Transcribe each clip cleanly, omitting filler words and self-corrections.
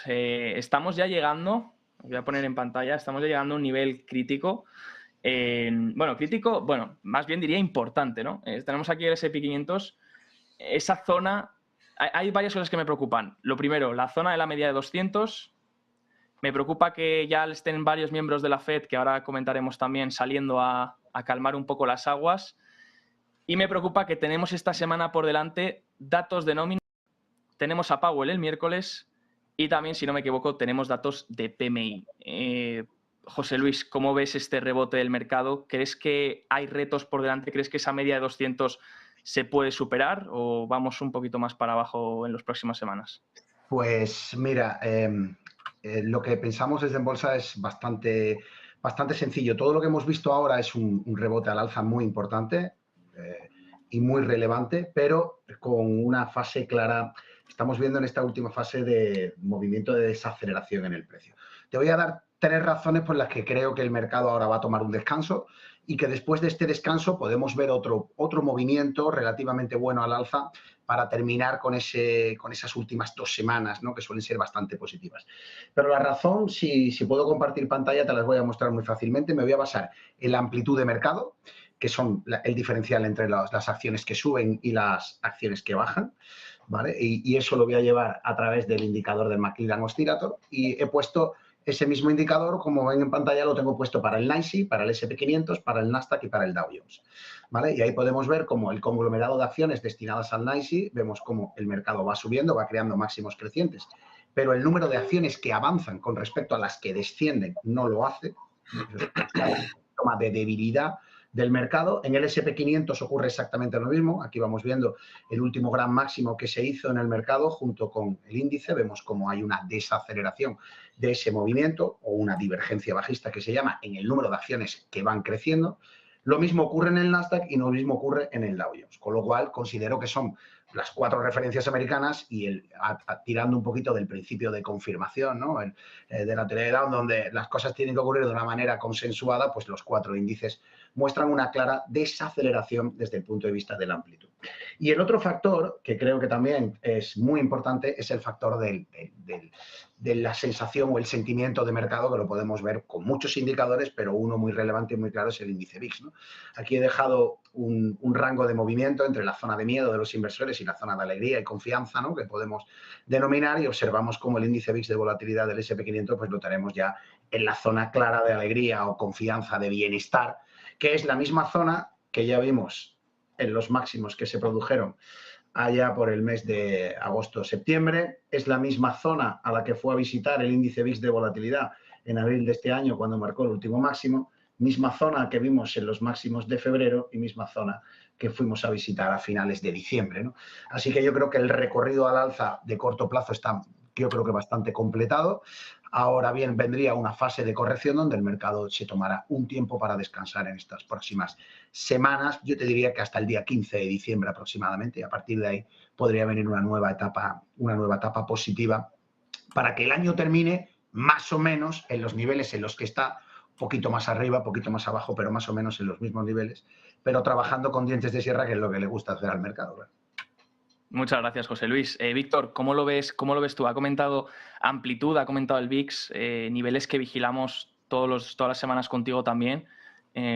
Estamos ya llegando, voy a poner en pantalla, estamos ya llegando a un nivel crítico. Bueno, más bien diría importante, ¿no? Tenemos aquí el S&P 500, esa zona, hay varias cosas que me preocupan. Lo primero, la zona de la media de 200, me preocupa que ya estén varios miembros de la Fed, que ahora comentaremos también, saliendo a calmar un poco las aguas. Y me preocupa que tenemos esta semana por delante datos de nómina, tenemos a Powell el miércoles y también, si no me equivoco, tenemos datos de PMI. José Luis, ¿cómo ves este rebote del mercado? ¿Crees que hay retos por delante? ¿Crees que esa media de 200 se puede superar o vamos un poquito más para abajo en las próximas semanas? Pues mira, lo que pensamos desde en bolsa es bastante sencillo. Todo lo que hemos visto ahora es un rebote al alza muy importante y muy relevante, pero con una fase clara. Estamos viendo en esta última fase de movimiento de desaceleración en el precio. Te voy a dar 3 razones por las que creo que el mercado ahora va a tomar un descanso y que después de este descanso podemos ver otro movimiento relativamente bueno al alza para terminar con esas últimas 2 semanas, ¿no? Que suelen ser bastante positivas. Pero la razón, si puedo compartir pantalla, te las voy a mostrar muy fácilmente. Me voy a basar en la amplitud de mercado, que son el diferencial entre las acciones que suben y las acciones que bajan, ¿vale? Y eso lo voy a llevar a través del indicador del McClellan Oscillator y he puesto ese mismo indicador, como ven en pantalla, lo tengo puesto para el NYSE, para el S&P 500, para el Nasdaq y para el Dow Jones, ¿vale? Y ahí podemos ver cómo el conglomerado de acciones destinadas al NYSE, vemos cómo el mercado va subiendo, va creando máximos crecientes, pero el número de acciones que avanzan con respecto a las que descienden no lo hace. Eso es un síntoma de debilidad del mercado. En el S&P 500 ocurre exactamente lo mismo. Aquí vamos viendo el último gran máximo que se hizo en el mercado junto con el índice. Vemos cómo hay una desaceleración de ese movimiento o una divergencia bajista que se llama en el número de acciones que van creciendo. Lo mismo ocurre en el Nasdaq y lo mismo ocurre en el Dow Jones, con lo cual considero que son las 4 referencias americanas y tirando un poquito del principio de confirmación, ¿no? De la teoría de Dow, donde las cosas tienen que ocurrir de una manera consensuada, pues los 4 índices muestran una clara desaceleración desde el punto de vista de la amplitud. Y el otro factor, que creo que también es muy importante, es el factor de la sensación o el sentimiento de mercado, que lo podemos ver con muchos indicadores, pero uno muy relevante y muy claro es el índice VIX, ¿no? Aquí he dejado un rango de movimiento entre la zona de miedo de los inversores y la zona de alegría y confianza, ¿no? Que podemos denominar, y observamos cómo el índice VIX de volatilidad del S&P 500 pues lo tenemos ya en la zona clara de alegría o confianza, de bienestar, que es la misma zona que ya vimos en los máximos que se produjeron allá por el mes de agosto-septiembre. Es la misma zona a la que fue a visitar el índice VIX de volatilidad en abril de este año cuando marcó el último máximo. Misma zona que vimos en los máximos de febrero y misma zona que fuimos a visitar a finales de diciembre, ¿no? Así que yo creo que el recorrido al alza de corto plazo está, yo creo que bastante completado. Ahora bien, vendría una fase de corrección donde el mercado se tomará un tiempo para descansar en estas próximas semanas. Yo te diría que hasta el día 15 de diciembre aproximadamente, y a partir de ahí podría venir una nueva etapa positiva para que el año termine más o menos en los niveles en los que está, poquito más arriba, poquito más abajo, pero más o menos en los mismos niveles, pero trabajando con dientes de sierra, que es lo que le gusta hacer al mercado, ¿verdad? Muchas gracias, José Luis. Víctor, ¿cómo lo ves tú? Ha comentado amplitud, ha comentado el VIX, niveles que vigilamos todas las semanas contigo también.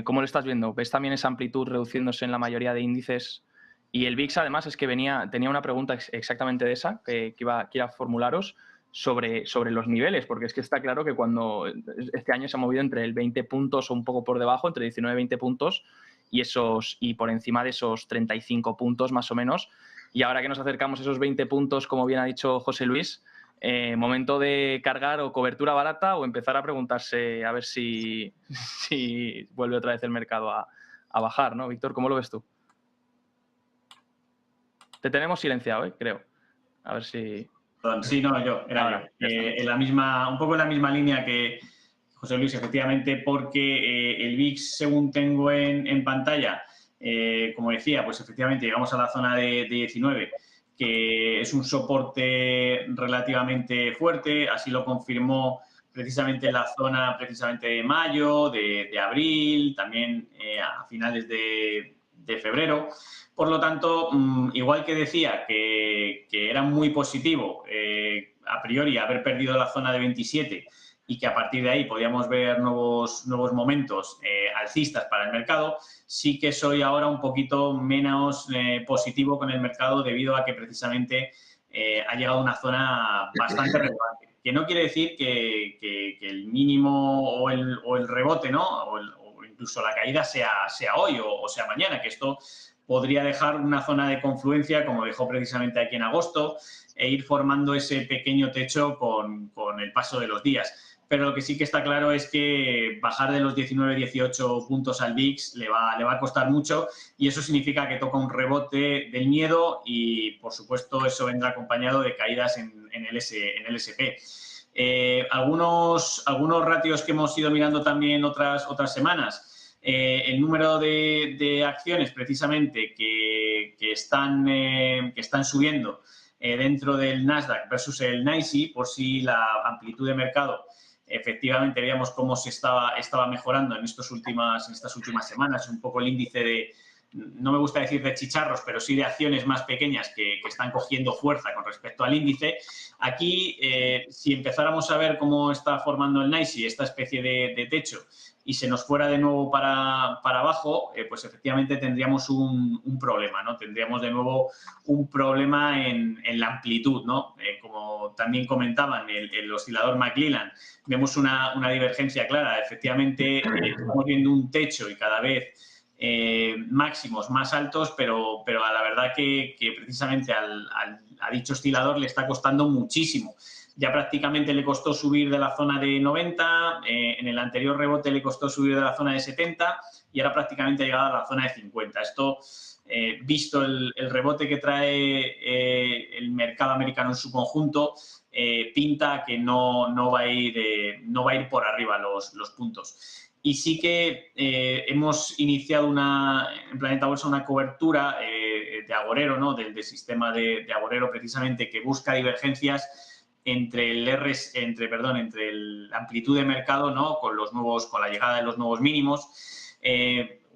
¿Cómo lo estás viendo? ¿Ves también esa amplitud reduciéndose en la mayoría de índices? Y el VIX, además, es que tenía una pregunta exactamente de esa que iba a formularos sobre los niveles, porque es que está claro que cuando este año se ha movido entre el 20 puntos o un poco por debajo, entre 19 y 20 puntos, y por encima de esos 35 puntos más o menos. Y ahora que nos acercamos a esos 20 puntos, como bien ha dicho José Luis, momento de cargar o cobertura barata o empezar a preguntarse a ver si vuelve otra vez el mercado a bajar, ¿no? Víctor, ¿cómo lo ves tú? Te tenemos silenciado, creo. A ver si... Sí, no, era yo. Un poco en la misma línea que José Luis, efectivamente, porque el VIX, según tengo en pantalla, como decía, pues efectivamente llegamos a la zona de 19, que es un soporte relativamente fuerte, así lo confirmó precisamente en la zona de mayo, de abril, también a finales de febrero. Por lo tanto, igual que decía que era muy positivo a priori haber perdido la zona de 27 y que a partir de ahí podíamos ver nuevos momentos alcistas para el mercado, sí que soy ahora un poquito menos positivo con el mercado debido a que precisamente ha llegado a una zona bastante relevante. Que no quiere decir que el mínimo o el rebote, ¿no? O incluso la caída sea hoy o sea mañana, que esto podría dejar una zona de confluencia, como dejó precisamente aquí en agosto, e ir formando ese pequeño techo con el paso de los días. Pero lo que sí que está claro es que bajar de los 19-18 puntos al VIX le va a costar mucho y eso significa que toca un rebote del miedo y, por supuesto, eso vendrá acompañado de caídas en el SP. Algunos ratios que hemos ido mirando también otras semanas. El número de acciones, precisamente, que están subiendo dentro del Nasdaq versus el NYSE, por si la amplitud de mercado efectivamente veíamos cómo se estaba mejorando en estas últimas semanas, un poco el índice de, no me gusta decir de chicharros, pero sí de acciones más pequeñas que están cogiendo fuerza con respecto al índice. Aquí, si empezáramos a ver cómo está formando el NYSE, esta especie de techo, y se nos fuera de nuevo para abajo, pues efectivamente tendríamos un problema, ¿no? Tendríamos de nuevo un problema en la amplitud, ¿no? Como también comentaban, el oscilador McClellan, vemos una divergencia clara. Efectivamente, estamos viendo un techo y cada vez máximos más altos, pero a la verdad que precisamente a dicho oscilador le está costando muchísimo. Ya prácticamente le costó subir de la zona de 90, en el anterior rebote le costó subir de la zona de 70 y ahora prácticamente ha llegado a la zona de 50. Esto, visto el rebote que trae el mercado americano en su conjunto, pinta que no va a ir por arriba los puntos. Y sí que hemos iniciado en Planeta Bolsa una cobertura de agorero, ¿no? del sistema de agorero precisamente, que busca divergencias entre la amplitud de mercado, ¿no? con la llegada de los nuevos mínimos.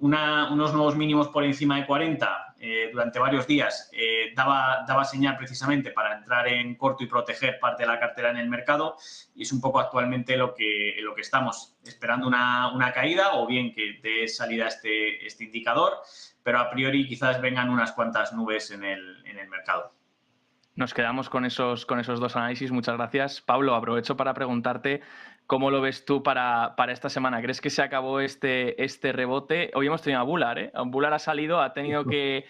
Unos nuevos mínimos por encima de 40 durante varios días daba señal precisamente para entrar en corto y proteger parte de la cartera en el mercado, y es un poco actualmente lo que estamos esperando, una caída o bien que dé salida este indicador, pero a priori quizás vengan unas cuantas nubes en el mercado. Nos quedamos con esos dos análisis. Muchas gracias. Pablo, aprovecho para preguntarte cómo lo ves tú para esta semana. ¿Crees que se acabó este rebote? Hoy hemos tenido a Bullard, ¿eh? Bullard ha salido, ha tenido que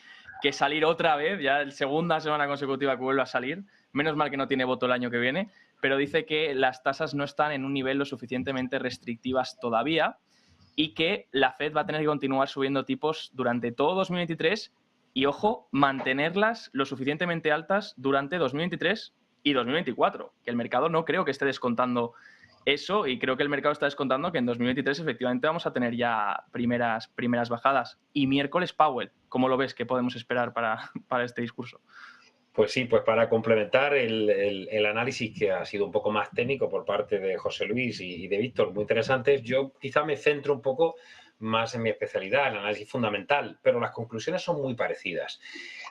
salir otra vez, ya la segunda semana consecutiva que vuelve a salir. Menos mal que no tiene voto el año que viene, pero dice que las tasas no están en un nivel lo suficientemente restrictivas todavía y que la Fed va a tener que continuar subiendo tipos durante todo 2023 y, ojo, mantenerlas lo suficientemente altas durante 2023 y 2024, que el mercado no creo que esté descontando eso, y creo que el mercado está descontando que en 2023 efectivamente vamos a tener ya primeras bajadas. Y miércoles Powell, ¿cómo lo ves? ¿Qué podemos esperar para este discurso? Pues sí, pues para complementar el análisis, que ha sido un poco más técnico por parte de José Luis y de Víctor, muy interesantes, yo quizá me centro un poco más en mi especialidad, el análisis fundamental, pero las conclusiones son muy parecidas.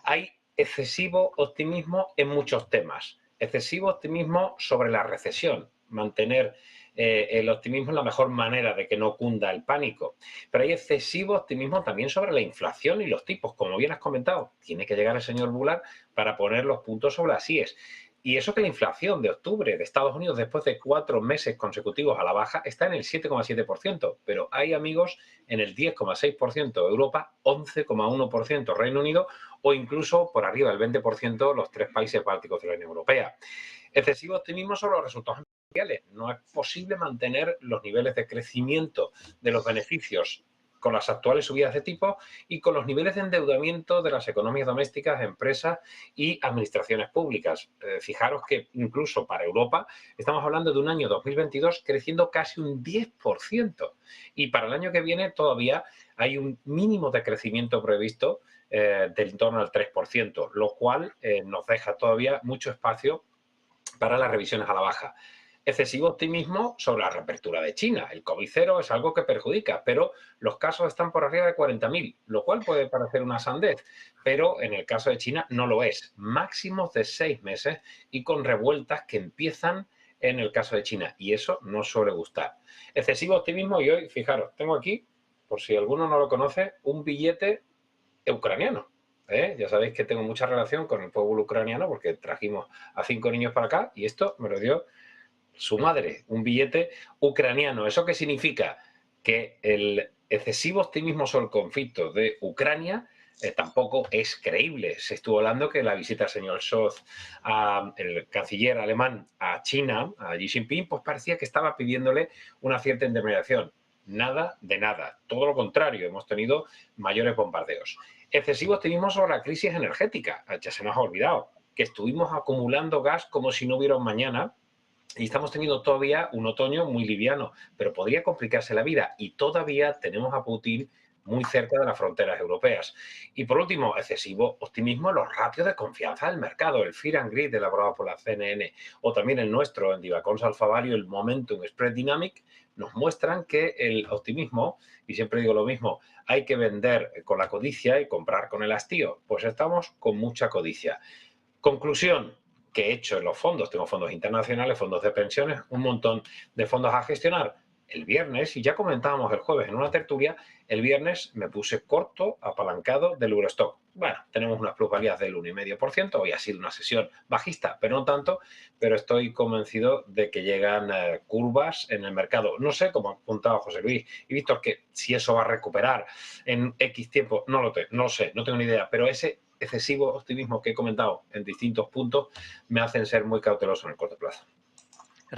Hay excesivo optimismo en muchos temas, excesivo optimismo sobre la recesión, mantener el optimismo es la mejor manera de que no cunda el pánico, pero hay excesivo optimismo también sobre la inflación y los tipos, como bien has comentado, tiene que llegar el señor Bullard para poner los puntos sobre las IES. Y eso que la inflación de octubre de Estados Unidos, después de 4 meses consecutivos a la baja, está en el 7,7%, pero hay, amigos, en el 10,6% Europa, 11,1% Reino Unido o incluso por arriba del 20% los 3 países bálticos de la Unión Europea. Excesivo optimismo sobre los resultados empresariales. No es posible mantener los niveles de crecimiento de los beneficios con las actuales subidas de tipo y con los niveles de endeudamiento de las economías domésticas, empresas y administraciones públicas. Fijaros que incluso para Europa estamos hablando de un año 2022 creciendo casi un 10%, y para el año que viene todavía hay un mínimo de crecimiento previsto del torno al 3%, lo cual nos deja todavía mucho espacio para las revisiones a la baja. Excesivo optimismo sobre la reapertura de China. El COVID-0 es algo que perjudica, pero los casos están por arriba de 40.000, lo cual puede parecer una sandez, pero en el caso de China no lo es. Máximos de 6 meses y con revueltas que empiezan en el caso de China, y eso no suele gustar. Excesivo optimismo, y hoy, fijaros, tengo aquí, por si alguno no lo conoce, un billete ucraniano. Ya sabéis que tengo mucha relación con el pueblo ucraniano porque trajimos a 5 niños para acá y esto me lo dio su madre, un billete ucraniano. ¿Eso qué significa? Que el excesivo optimismo sobre el conflicto de Ucrania tampoco es creíble. Se estuvo hablando que la visita del señor Scholz, el canciller alemán, a China, a Xi Jinping, pues parecía que estaba pidiéndole una cierta indemnización. Nada de nada. Todo lo contrario, hemos tenido mayores bombardeos. Excesivo optimismo sobre la crisis energética. Ya se nos ha olvidado que estuvimos acumulando gas como si no hubiera un mañana y estamos teniendo todavía un otoño muy liviano, pero podría complicarse la vida y todavía tenemos a Putin muy cerca de las fronteras europeas. Y por último, excesivo optimismo en los ratios de confianza del mercado, el Fear and Greed elaborado por la CNN o también el nuestro en Divacons Alpha-Value, el Momentum Spread Dynamic, nos muestran que el optimismo, y siempre digo lo mismo, hay que vender con la codicia y comprar con el hastío. Pues estamos con mucha codicia. Conclusión, que he hecho en los fondos, tengo fondos internacionales, fondos de pensiones, un montón de fondos a gestionar. El viernes, y ya comentábamos el jueves en una tertulia, el viernes me puse corto, apalancado del Eurostock. Bueno, tenemos unas plusvalías del 1,5%, hoy ha sido una sesión bajista, pero no tanto, pero estoy convencido de que llegan curvas en el mercado. No sé, como ha apuntado José Luis y Víctor, que si eso va a recuperar en X tiempo, no lo sé, no tengo ni idea, pero ese excesivo optimismo que he comentado en distintos puntos me hacen ser muy cauteloso en el corto plazo.